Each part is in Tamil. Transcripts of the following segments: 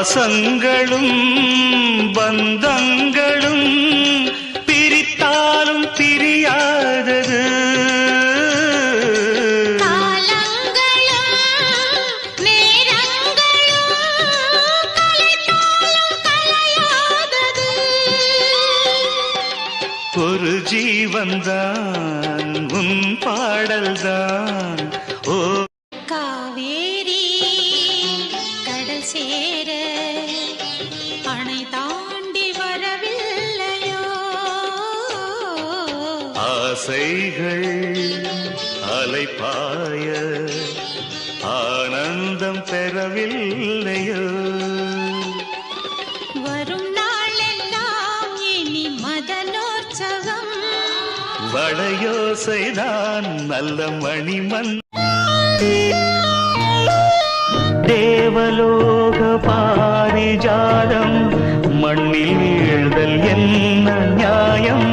பாசங்களும் பந்தங்களும் பிரித்தாலும் பிரியாதது. ஒரு ஜீவன்தான் உன் பாடல்தான். ஓ காவேரி கடல் சேர அணை தாண்டி வரவில்லையோ, ஆசைகள் அலைப்பாய ஆனந்தம் பெறவில்லையோ, வரும் நாளெல்லாம் இனி மதனோற்சவம், வளையோசைதான் நல்ல மணிமன். தேவலோக பாரிஜாதம் மண்ணில் வீழ்தல் என்ன நியாயம்?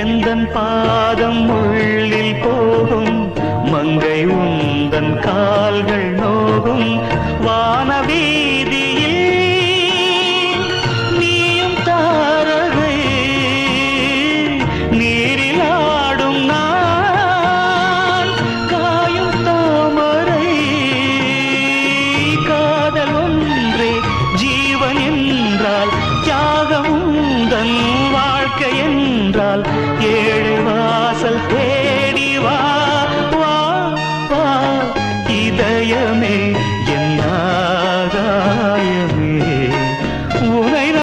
எந்தன் பாதம் உள்ளில் போகும் மங்கை உந்தன் கால்கள் நோகும். வானவீதியில் நீயும் தாரகை, நீரில் ஆடும் நான் காயும் தாமரை. காதல் ஒன்றே ஜீவன் என்றால், தியாகம் தன் வாழ்க்கை என்றால், ஏழு